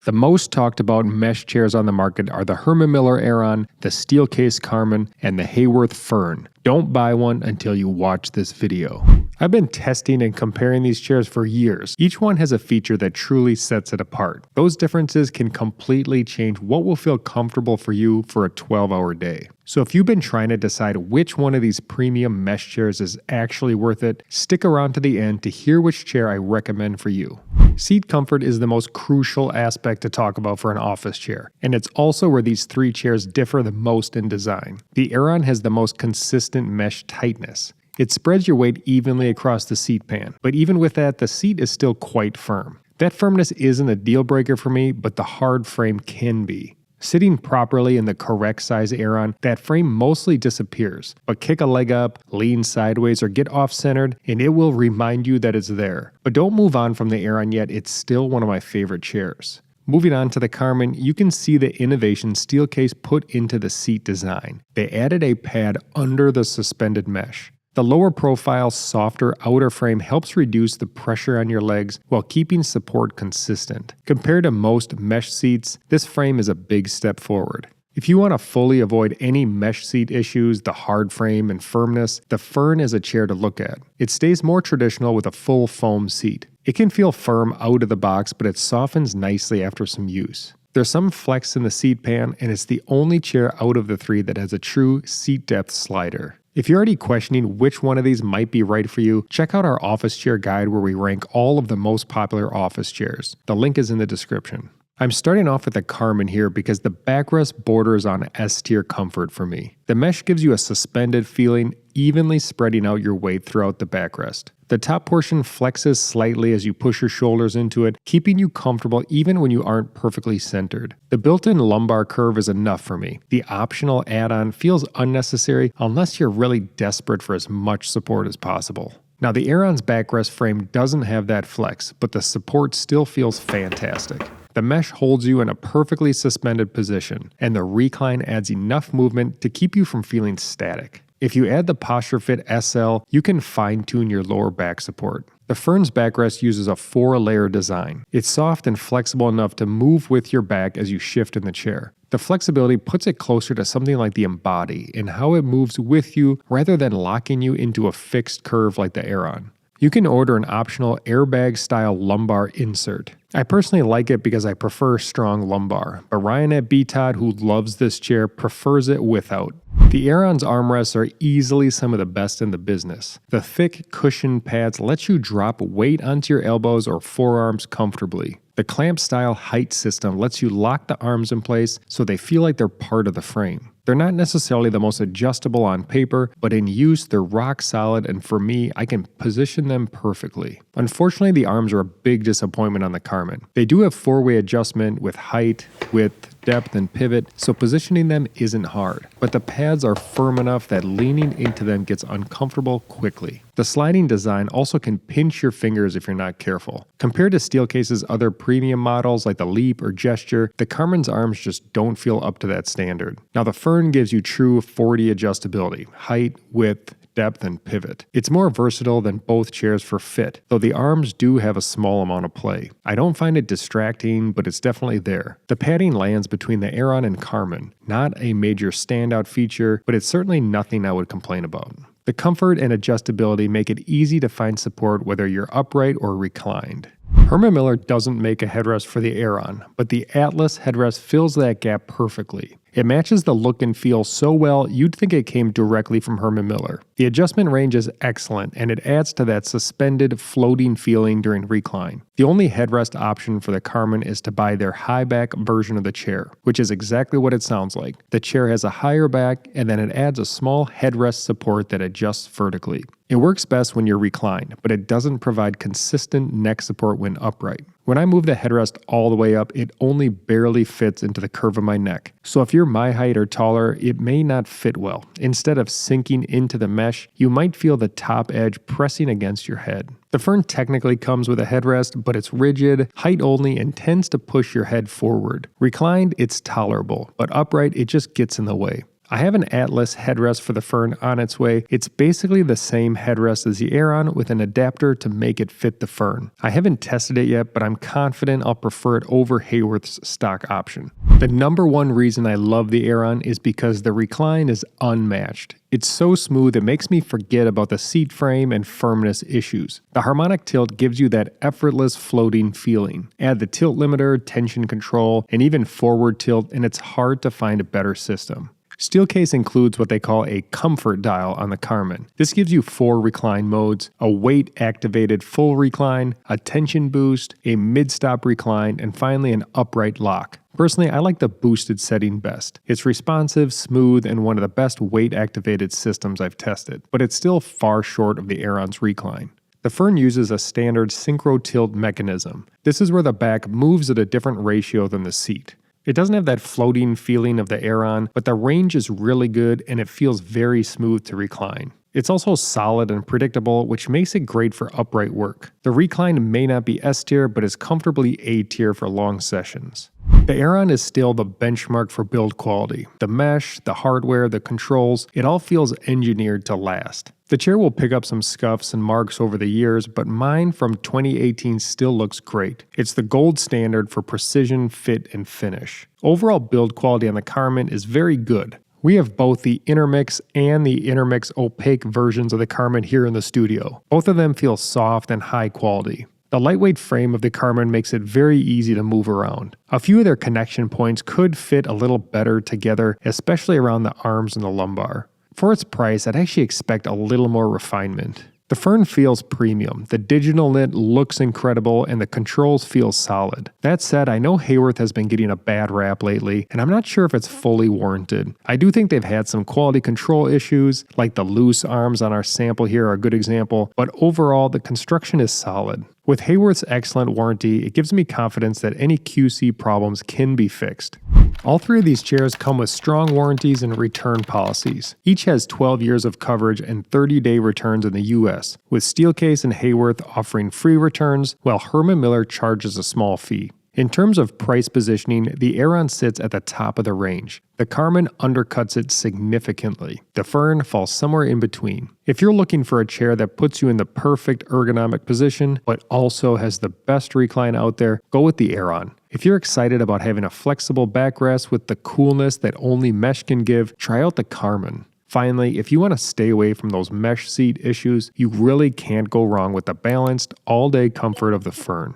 The most talked about mesh chairs on the market are the Herman Miller Aeron, the Steelcase Karman, and the Haworth Fern. Don't buy one until you watch this video. I've been testing and comparing these chairs for years. Each one has a feature that truly sets it apart. Those differences can completely change what will feel comfortable for you for a 12-hour day. So if you've been trying to decide which one of these premium mesh chairs is actually worth it, stick around to the end to hear which chair I recommend for you. Seat comfort is the most crucial aspect to talk about for an office chair, and it's also where these three chairs differ the most in design. The Aeron has the most consistent mesh tightness. It spreads your weight evenly across the seat pan, but even with that, the seat is still quite firm. That firmness isn't a deal breaker for me, but the hard frame can be. Sitting properly in the correct size Aeron, that frame mostly disappears, but kick a leg up, lean sideways, or get off-centered, and it will remind you that it's there. But don't move on from the Aeron yet, it's still one of my favorite chairs. Moving on to the Karman, you can see the innovation Steelcase put into the seat design. They added a pad under the suspended mesh. The lower profile, softer outer frame helps reduce the pressure on your legs while keeping support consistent. Compared to most mesh seats, this frame is a big step forward. If you want to fully avoid any mesh seat issues, the hard frame and firmness, the Fern is a chair to look at. It stays more traditional with a full foam seat. It can feel firm out of the box, but it softens nicely after some use. There's some flex in the seat pan, and it's the only chair out of the three that has a true seat depth slider. If you're already questioning which one of these might be right for you, check out our office chair guide where we rank all of the most popular office chairs. The link is in the description. I'm starting off with the Karman here because the backrest borders on S-tier comfort for me. The mesh gives you a suspended feeling, evenly spreading out your weight throughout the backrest. The top portion flexes slightly as you push your shoulders into it, keeping you comfortable even when you aren't perfectly centered. The built-in lumbar curve is enough for me. The optional add-on feels unnecessary unless you're really desperate for as much support as possible. Now the Aeron's backrest frame doesn't have that flex, but the support still feels fantastic. The mesh holds you in a perfectly suspended position, and the Recline adds enough movement to keep you from feeling static. If you add the Posture Fit SL, you can fine-tune your lower back support. The Fern's backrest uses a 4-layer design. It's soft and flexible enough to move with your back as you shift in the chair. The flexibility puts it closer to something like the Embody in how it moves with you rather than locking you into a fixed curve like the Aeron. You can order an optional airbag-style lumbar insert. I personally like it because I prefer strong lumbar, but Ryan at BTOD, who loves this chair, prefers it without. The Aeron's armrests are easily some of the best in the business. The thick cushioned pads let you drop weight onto your elbows or forearms comfortably. The clamp-style height system lets you lock the arms in place so they feel like they're part of the frame. They're not necessarily the most adjustable on paper, but in use they're rock solid, and for me, I can position them perfectly. Unfortunately, the arms are a big disappointment on the Karman. They do have 4-way adjustment with height, width, depth, and pivot, so positioning them isn't hard. But the pads are firm enough that leaning into them gets uncomfortable quickly. The sliding design also can pinch your fingers if you're not careful. Compared to Steelcase's other premium models like the Leap or Gesture, the Karman's arms just don't feel up to that standard. Now the Fern gives you true 4D adjustability, height, width, depth, and pivot. It's more versatile than both chairs for fit, though the arms do have a small amount of play. I don't find it distracting, but it's definitely there. The padding lands between the Aeron and Karman. Not a major standout feature, but it's certainly nothing I would complain about. The comfort and adjustability make it easy to find support whether you're upright or reclined. Herman Miller doesn't make a headrest for the Aeron, but the Atlas headrest fills that gap perfectly. It matches the look and feel so well you'd think it came directly from Herman Miller. The adjustment range is excellent, and it adds to that suspended, floating feeling during recline. The only headrest option for the Karman is to buy their high back version of the chair, which is exactly what it sounds like. The chair has a higher back, and then it adds a small headrest support that adjusts vertically. It works best when you're reclined, but it doesn't provide consistent neck support when upright. When I move the headrest all the way up, it only barely fits into the curve of my neck. So if you're my height or taller, it may not fit well. Instead of sinking into the mesh, you might feel the top edge pressing against your head. The Fern technically comes with a headrest, but it's rigid, height only, and tends to push your head forward. Reclined, it's tolerable, but upright, it just gets in the way. I have an Atlas headrest for the Fern on its way. It's basically the same headrest as the Aeron with an adapter to make it fit the Fern. I haven't tested it yet, but I'm confident I'll prefer it over Haworth's stock option. The number one reason I love the Aeron is because the Recline is unmatched. It's so smooth it makes me forget about the seat frame and firmness issues. The harmonic tilt gives you that effortless floating feeling. Add the tilt limiter, tension control, and even forward tilt, and it's hard to find a better system. Steelcase includes what they call a comfort dial on the Karman. This gives you 4 recline modes, a weight-activated full recline, a tension boost, a mid-stop recline, and finally an upright lock. Personally, I like the boosted setting best. It's responsive, smooth, and one of the best weight-activated systems I've tested, but it's still far short of the Aeron's recline. The Fern uses a standard synchro tilt mechanism. This is where the back moves at a different ratio than the seat. It doesn't have that floating feeling of the Aeron, but the range is really good and it feels very smooth to recline. It's also solid and predictable, which makes it great for upright work. The Recline may not be S tier, but is comfortably A tier for long sessions. The Aeron is still the benchmark for build quality. The mesh, the hardware, the controls, it all feels engineered to last. The chair will pick up some scuffs and marks over the years, but mine from 2018 still looks great. It's the gold standard for precision, fit, and finish. Overall build quality on the Karman is very good. We have both the Intermix and the Intermix opaque versions of the Karman here in the studio. Both of them feel soft and high quality. The lightweight frame of the Karman makes it very easy to move around. A few of their connection points could fit a little better together, especially around the arms and the lumbar. For its price, I'd actually expect a little more refinement. The Fern feels premium, the digital knit looks incredible, and the controls feel solid. That said, I know Haworth has been getting a bad rap lately, and I'm not sure if it's fully warranted. I do think they've had some quality control issues, like the loose arms on our sample here are a good example, but overall the construction is solid. With Haworth's excellent warranty, it gives me confidence that any QC problems can be fixed. All 3 of these chairs come with strong warranties and return policies. Each has 12 years of coverage and 30-day returns in the US, with Steelcase and Haworth offering free returns, while Herman Miller charges a small fee. In terms of price positioning, the Aeron sits at the top of the range. The Karman undercuts it significantly. The Fern falls somewhere in between. If you're looking for a chair that puts you in the perfect ergonomic position, but also has the best recline out there, go with the Aeron. If you're excited about having a flexible backrest with the coolness that only mesh can give, try out the Karman. Finally, if you want to stay away from those mesh seat issues, you really can't go wrong with the balanced, all-day comfort of the Fern.